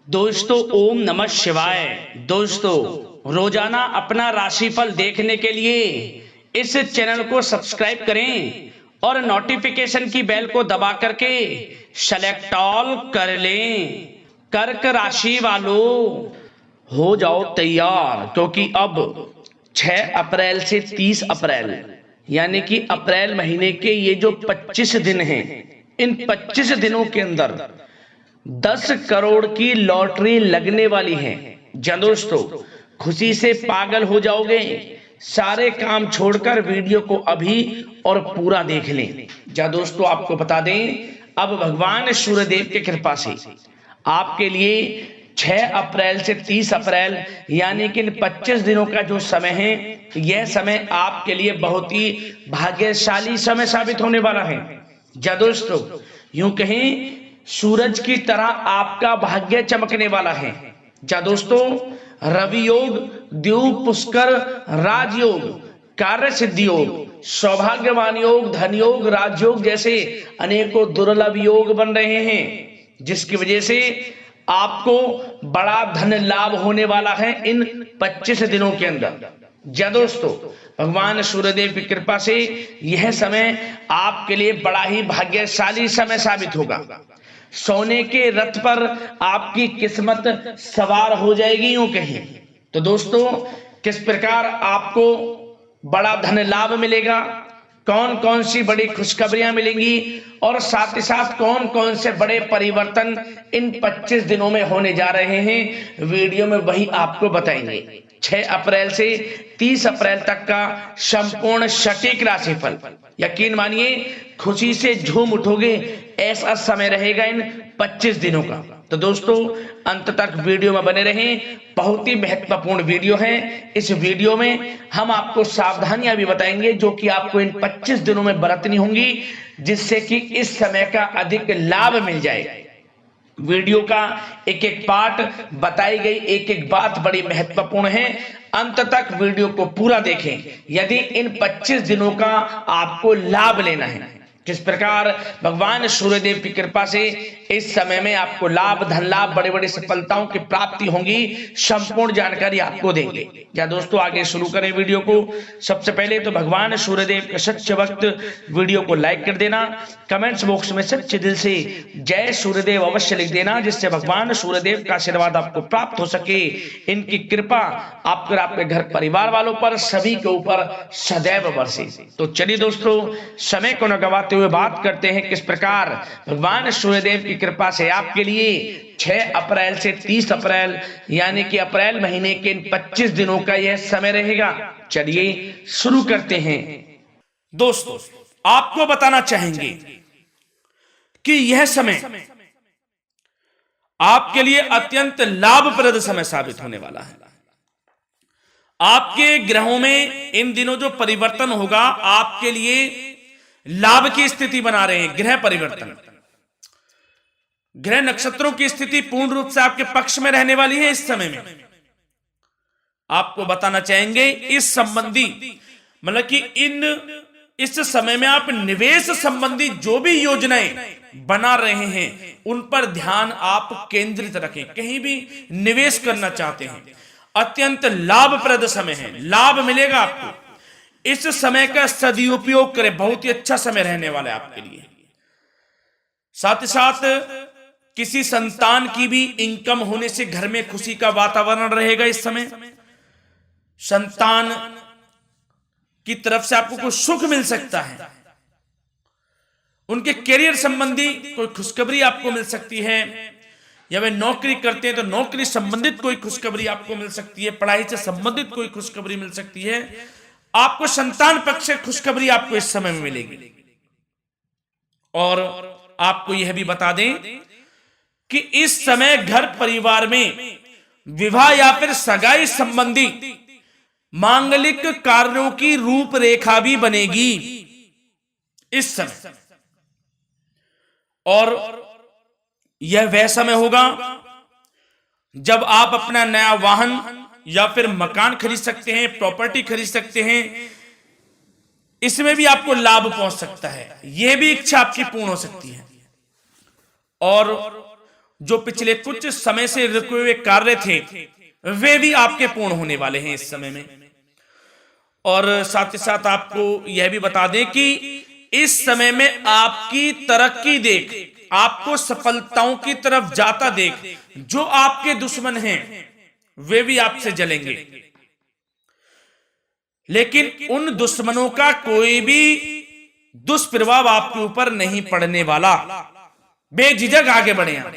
दोस्तों ओम नमः शिवाय। दोस्तों रोजाना अपना राशिफल देखने के लिए इस चैनल को सब्सक्राइब करें और नोटिफिकेशन की बेल को दबा करके सेलेक्ट ऑल कर लें। कर्क राशि वालों हो जाओ तैयार, क्योंकि अब 6 अप्रैल से 30 अप्रैल यानी कि अप्रैल महीने के ये जो 25 दिन हैं, इन 25 दिनों के अंदर 10 करोड़ की लॉटरी लगने वाली है। जा दोस्तों, खुशी से पागल हो जाओगे। सारे काम छोड़कर वीडियो को अभी और पूरा देख लें। जा दोस्तों, आपको बता दें, अब भगवान सूर्यदेव की कृपा से आपके लिए 6 अप्रैल से 30 अप्रैल यानी कि इन 25 दिनों का जो समय है, यह समय आपके लिए बहुत ही भाग्यशाली समय साबित होने वाला है। जा दोस्तों, यूं कहें सूरज की तरह आपका भाग्य चमकने वाला है। जा दोस्तों, रवि योग, द्वीप पुष्कर, राजयोग, कार्य सिद्धि योग, सौभाग्यवान योग, धन योग, राजयोग जैसे अनेकों दुर्लभ योग बन रहे हैं, जिसकी वजह से आपको बड़ा धन लाभ होने वाला है इन 25 दिनों के अंदर। जा दोस्तों, भगवान सूर्यदेव की कृपा से यह समय आपके लिए बड़ा ही भाग्यशाली समय साबित होगा। सोने के रथ पर आपकी किस्मत सवार हो जाएगी यूं कहें तो। दोस्तों, किस प्रकार आपको बड़ा धन लाभ मिलेगा, कौन कौन सी बड़ी खुशखबरियां मिलेंगी और साथ ही साथ कौन कौन से बड़े परिवर्तन इन 25 दिनों में होने जा रहे हैं, वीडियो में वही आपको बताएंगे। 6 अप्रैल से 30 अप्रैल तक का संपूर्ण सटीक राशिफल, यकीन मानिए खुशी से झूम उठोगे, ऐसा समय रहेगा इन 25 दिनों का। तो दोस्तों, अंत तक वीडियो में बने रहें, बहुत ही महत्वपूर्ण वीडियो है। इस वीडियो में हम आपको सावधानियां भी बताएंगे जो कि आपको इन 25 दिनों में बरतनी होंगी, जिससे कि इस समय का अधिक लाभ मिल जाए। वीडियो का एक एक पार्ट, बताई गई एक एक बात बड़ी महत्वपूर्ण है। अंत तक वीडियो को पूरा देखें यदि इन 25 दिनों का आपको लाभ लेना है। किस प्रकार भगवान सूर्यदेव की कृपा से इस समय में आपको लाभ, धन लाभ, बड़ी बड़ी सफलताओं की प्राप्ति होगी, संपूर्ण जानकारी आपको देंगे। क्या दोस्तों, आगे शुरू करें वीडियो को। सबसे पहले तो भगवान सूर्यदेव के सच्चे भक्त वीडियो को लाइक कर देना, कमेंट्स बॉक्स में सच्चे दिल से जय सूर्यदेव अवश्य लिख देना, जिससे भगवान सूर्यदेव का आशीर्वाद आपको प्राप्त हो सके। इनकी कृपा आप पर, आपके घर परिवार वालों पर, सभी के ऊपर सदैव बरसे। तो चलिए दोस्तों, समय को न गवाते हुए बात करते हैं किस प्रकार भगवान सूर्यदेव की कृपा से आपके लिए 6 अप्रैल से 30 अप्रैल यानी कि अप्रैल महीने के इन 25 दिनों का यह समय रहेगा। चलिए शुरू करते हैं। दोस्तों, आपको बताना चाहेंगे कि यह समय आपके लिए अत्यंत लाभप्रद समय साबित होने वाला है। आपके ग्रहों में इन दिनों जो परिवर्तन होगा, आपके लिए लाभ की स्थिति बना रहे हैं। ग्रह परिवर्तन, ग्रह नक्षत्रों की स्थिति पूर्ण रूप से आपके पक्ष में रहने वाली है। इस समय में आपको बताना चाहेंगे इस संबंधी, मतलब कि इस समय में आप निवेश संबंधी जो भी योजनाएं बना रहे हैं, उन पर ध्यान आप केंद्रित रखें। कहीं भी निवेश करना चाहते हैं, अत्यंत लाभप्रद समय है, लाभ मिलेगा आपको। इस समय का सदुपयोग करें, बहुत ही अच्छा समय रहने वाला है आपके लिए। साथ ही साथ किसी संतान की भी इनकम होने से घर में खुशी का वातावरण रहेगा। इस समय संतान की तरफ से आपको कुछ सुख मिल सकता है, उनके करियर संबंधी कोई खुशखबरी आपको मिल सकती है, या वे नौकरी करते हैं तो नौकरी संबंधित कोई खुशखबरी आपको मिल सकती है, पढ़ाई से संबंधित कोई खुशखबरी मिल सकती है। आपको संतान पक्ष से खुशखबरी आपको इस समय में मिलेगी। और आपको यह भी बता दें कि इस समय घर परिवार में विवाह या फिर सगाई संबंधी मांगलिक कार्यों की रूपरेखा भी बनेगी इस समय। और यह वह समय होगा जब आप अपना नया वाहन या फिर मकान खरीद सकते हैं, प्रॉपर्टी खरीद सकते हैं। इसमें भी आपको लाभ पहुंच सकता है, यह भी इच्छा आपकी पूर्ण हो सकती है। और जो पिछले कुछ समय से रुके हुए कार्य थे वे भी आपके पूर्ण होने वाले हैं इस समय में। और साथ ही साथ आपको यह भी बता दें कि इस समय में आपकी तरक्की देख, आपको सफलताओं की तरफ जाता देख जो आपके दुश्मन हैं वे भी आपसे जलेंगे, लेकिन उन दुश्मनों का कोई भी दुष्प्रभाव आपके ऊपर नहीं पड़ने वाला। बेझिझक आगे बढ़े आप।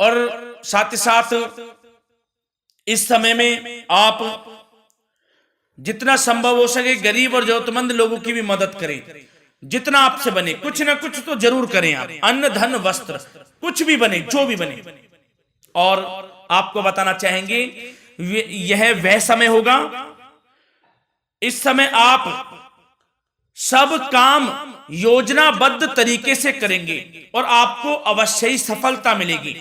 और साथ ही साथ इस समय में आप जितना संभव हो सके गरीब और जरूरतमंद लोगों की भी मदद करें, जितना आपसे बने कुछ ना कुछ तो जरूर करें आप, अन्न धन वस्त्र कुछ भी बने, जो भी बने। और आपको बताना चाहेंगे यह वह समय होगा, इस समय आप सब काम योजनाबद्ध तरीके से करेंगे और आपको अवश्य ही सफलता मिलेगी।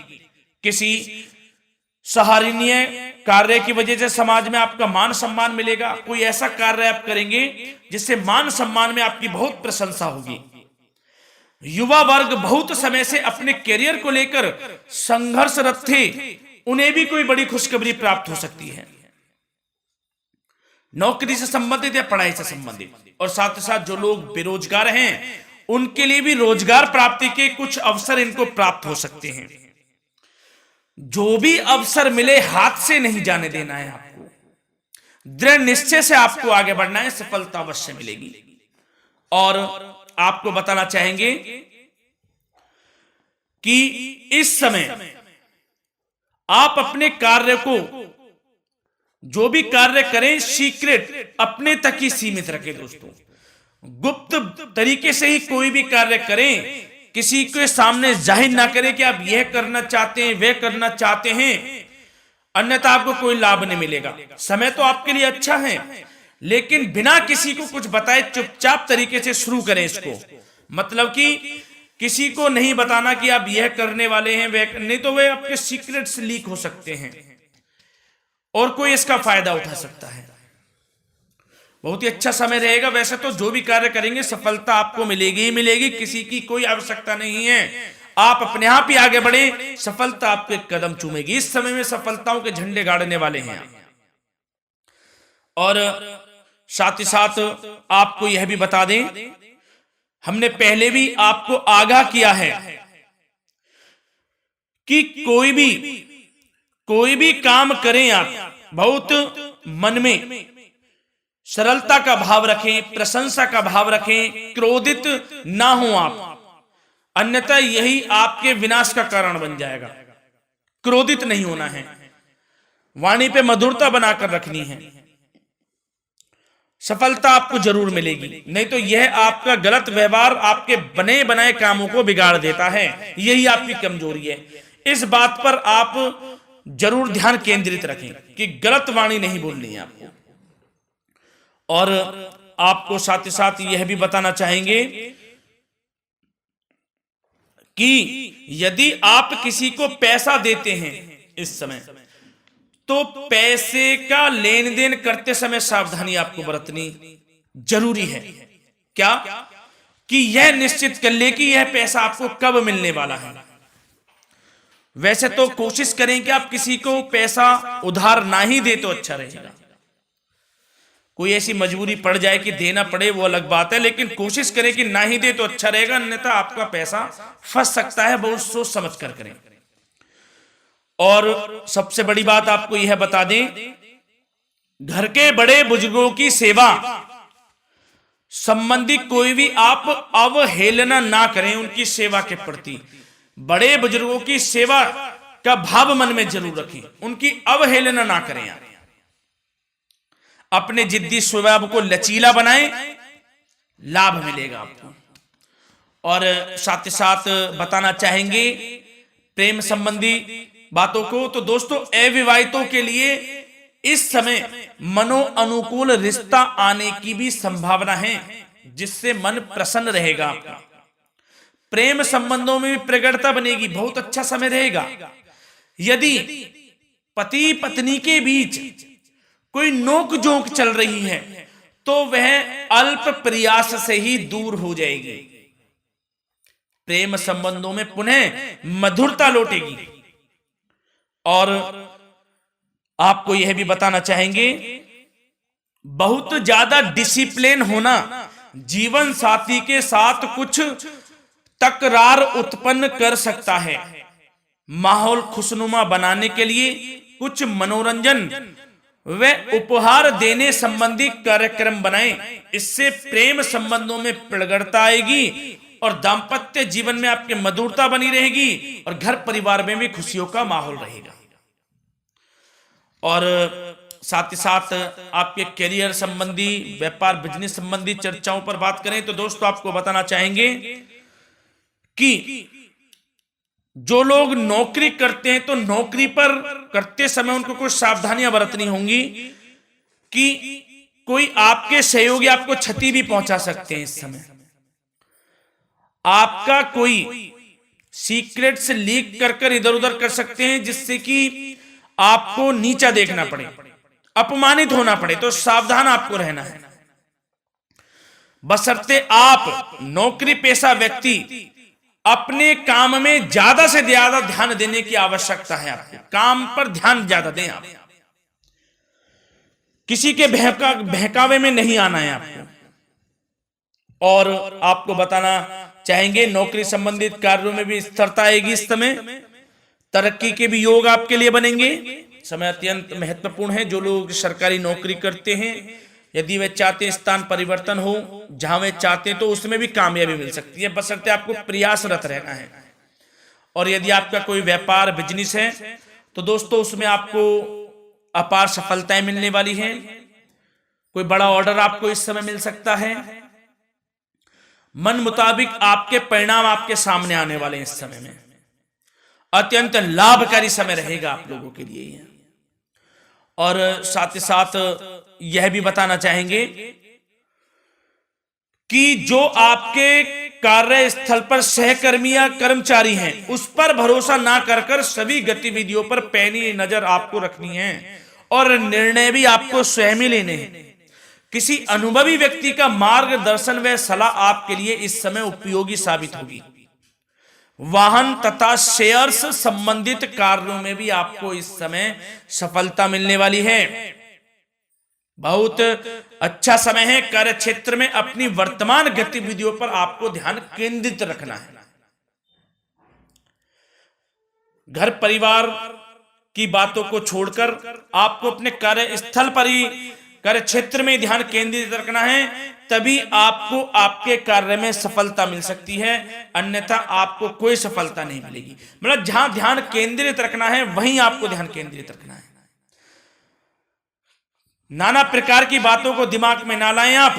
किसी सराहनीय कार्य की वजह से समाज में आपका मान सम्मान मिलेगा। कोई ऐसा कार्य आप करेंगे जिससे मान सम्मान में आपकी बहुत प्रशंसा होगी। युवा वर्ग बहुत समय से अपने करियर को लेकर संघर्षरत थे, उन्हें भी कोई बड़ी खुशखबरी प्राप्त हो सकती है, नौकरी से संबंधित या पढ़ाई से संबंधित। और साथ ही साथ जो लोग बेरोजगार हैं उनके लिए भी रोजगार प्राप्ति के कुछ अवसर इनको प्राप्त हो सकते हैं। जो भी अवसर मिले हाथ से नहीं जाने देना है आपको, दृढ़ निश्चय से आपको आगे बढ़ना है, सफलता अवश्य मिलेगी। और आपको बताना चाहेंगे कि इस समय आप अपने कार्य को, जो भी कार्य करें, सीक्रेट अपने तक ही सीमित रखें दोस्तों। गुप्त तरीके से ही कोई भी कार्य करें, किसी के सामने जाहिर ना करें कि आप यह करना चाहते हैं, वह करना चाहते हैं, अन्यथा आपको कोई लाभ नहीं मिलेगा। समय तो आपके लिए अच्छा है, लेकिन बिना किसी को कुछ बताए चुपचाप तरीके से शुरू करें इसको। मतलब कि किसी को नहीं बताना कि आप यह करने वाले हैं, वह नहीं, तो वे आपके सीक्रेट्स लीक हो सकते हैं और कोई इसका फायदा उठा सकता है। बहुत ही अच्छा समय रहेगा। वैसे तो जो भी कार्य करेंगे सफलता आपको मिलेगी ही मिलेगी, किसी की कोई आवश्यकता नहीं है। आप अपने आप ही आगे बढ़े, सफलता आपके कदम चूमेगी। इस समय में सफलताओं के झंडे गाड़ने वाले हैं। और साथ ही साथ आपको यह भी बता दें, हमने पहले भी आपको आगाह किया है कि कोई भी काम करें आप बहुत मन में सरलता का भाव रखें, प्रशंसा का भाव रखें, क्रोधित ना हो आप, अन्यथा यही आपके विनाश का कारण बन जाएगा। क्रोधित नहीं होना है, वाणी पे मधुरता बनाकर रखनी है, सफलता आपको जरूर मिलेगी। नहीं तो यह आपका गलत व्यवहार आपके बने बनाए कामों को बिगाड़ देता है, यही आपकी कमजोरी है। इस बात पर आप जरूर ध्यान केंद्रित रखें कि गलत वाणी नहीं बोलनी है आपको। और आपको साथ ही साथ यह भी बताना चाहेंगे कि यदि आप किसी को पैसा देते हैं इस समय, तो पैसे का लेन देन करते समय सावधानी आपको बरतनी जरूरी है। क्या कि यह निश्चित कर ले कि यह पैसा आपको कब मिलने वाला है। वैसे तो कोशिश करें कि आप किसी को पैसा उधार ना ही दे तो अच्छा रहेगा। कोई ऐसी मजबूरी पड़ जाए कि देना पड़े वो अलग बात है, लेकिन कोशिश करें कि ना ही दे तो अच्छा रहेगा, अन्यथा आपका पैसा फंस सकता है। बहुत सोच समझ कर करें। और सबसे बड़ी बात आपको यह बता दें, घर के बड़े बुजुर्गों की सेवा संबंधी कोई भी आप अवहेलना ना करें। उनकी सेवा के प्रति, बड़े बुजुर्गों की सेवा का भाव मन में जरूर रखें, उनकी अवहेलना ना करें आप। अपने जिद्दी स्वभाव को लचीला बनाएं, लाभ मिलेगा आपको। और साथ ही साथ बताना चाहेंगे प्रेम संबंधी बातों को, तो दोस्तों अविवाहितों के लिए इस समय मनो अनुकूल रिश्ता आने की भी संभावना है, जिससे मन प्रसन्न रहेगा आपका। प्रेम संबंधों में भी प्रगाढ़ता बनेगी, बहुत अच्छा समय रहेगा। यदि पति पत्नी के बीच कोई नोक झोंक चल रही है तो वह अल्प प्रयास से ही दूर हो जाएगी। प्रेम संबंधों में पुनः मधुरता लौटेगी। और आपको यह भी बताना चाहेंगे, बहुत ज्यादा डिसिप्लिन होना जीवन साथी के साथ कुछ तकरार उत्पन्न कर सकता है। माहौल खुशनुमा बनाने के लिए कुछ मनोरंजन व उपहार देने संबंधी कार्यक्रम बनाएं। इससे प्रेम संबंधों में प्रगाढ़ता आएगी और दाम्पत्य जीवन में आपकी मधुरता बनी रहेगी और घर परिवार में भी खुशियों का माहौल रहेगा। और साथ ही साथ आपके करियर संबंधी, व्यापार बिजनेस संबंधी चर्चाओं पर बात करें तो दोस्तों आपको बताना चाहेंगे कि जो लोग नौकरी करते हैं तो नौकरी पर करते समय उनको कुछ सावधानियां बरतनी होंगी कि कोई आपके सहयोगी आपको क्षति भी पहुंचा सकते हैं। इस समय आपका कोई सीक्रेट्स लीक कर इधर उधर कर सकते हैं, जिससे कि आपको नीचा देखना पड़े, अपमानित होना पड़े। तो सावधान आपको रहना है। बशर्ते आप नौकरी पेशा व्यक्ति अपने काम में ज्यादा से ज्यादा ध्यान देने की आवश्यकता है। आपको काम पर ध्यान ज्यादा दें। आप किसी के बहकावे में नहीं आना है आपको। और आपको बताना चाहेंगे, नौकरी संबंधित कार्यों में भी स्थिरता आएगी। इस समय तरक्की के भी योग आपके लिए बनेंगे। समय अत्यंत महत्वपूर्ण है। जो लोग सरकारी नौकरी करते हैं, यदि वे चाहते हैं स्थान परिवर्तन हो, जहां वे चाहते हैं, तो उसमें भी कामयाबी मिल सकती है, बशर्ते आपको प्रयासरत रहना है। और यदि आपका कोई व्यापार बिजनेस है तो दोस्तों उसमें आपको अपार सफलताएं मिलने वाली हैं। कोई बड़ा ऑर्डर आपको इस समय मिल सकता है। मन मुताबिक आपके परिणाम आपके सामने आने वाले हैं। इस समय में अत्यंत लाभकारी समय रहेगा आप लोगों के लिए। और साथ ही साथ यह भी बताना चाहेंगे कि जो आपके कार्यस्थल पर सहकर्मी या कर्मचारी हैं, उस पर भरोसा ना कर सभी गतिविधियों पर पैनी नजर आपको रखनी है और निर्णय भी आपको स्वयं ही लेने हैं। किसी अनुभवी व्यक्ति का मार्गदर्शन व सलाह आपके लिए इस समय उपयोगी साबित होगी। वाहन तथा शेयर्स संबंधित कार्यों में भी आपको इस समय सफलता मिलने वाली है। बहुत अच्छा समय है। कार्य क्षेत्र में अपनी वर्तमान गतिविधियों पर आपको ध्यान केंद्रित रखना है। घर परिवार की बातों को छोड़कर आपको अपने कार्यस्थल पर ही, कार्य क्षेत्र में ध्यान केंद्रित रखना है, तभी आपको आपके कार्य में सफलता मिल सकती है। अन्यथा आपको कोई सफलता नहीं मिलेगी। मतलब जहां ध्यान केंद्रित रखना है वहीं आपको ध्यान केंद्रित रखना है। नाना प्रकार की बातों को दिमाग में ना लाएं आप,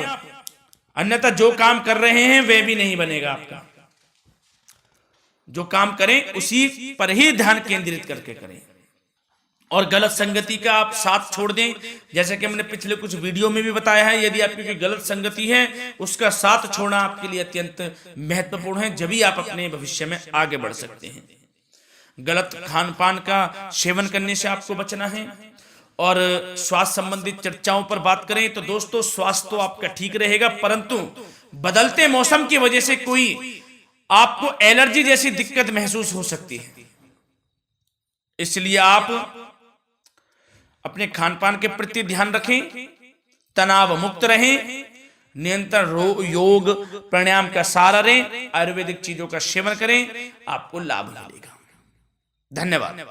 अन्यथा जो काम कर रहे हैं वह भी नहीं बनेगा आपका। जो काम करें उसी पर ही ध्यान केंद्रित करके करें और गलत संगति का आप साथ छोड़ दें। जैसे कि हमने पिछले कुछ वीडियो में भी बताया है, यदि आपकी कोई गलत संगति है उसका साथ छोड़ना आपके लिए अत्यंत महत्वपूर्ण है। जब ही आप अपने भविष्य में आगे बढ़ सकते हैं। गलत खान पान का सेवन करने से आपको बचना है। और स्वास्थ्य संबंधित चर्चाओं पर बात करें तो दोस्तों स्वास्थ्य तो आपका ठीक रहेगा, परंतु बदलते मौसम की वजह से कोई आपको एलर्जी जैसी दिक्कत महसूस हो सकती है। इसलिए आप अपने खान पान के प्रति ध्यान रखें, तनाव मुक्त रहें, नियंत्रण योग प्राणायाम का सहारा लें, आयुर्वेदिक चीजों का सेवन करें, आपको लाभ मिलेगा। धन्यवाद।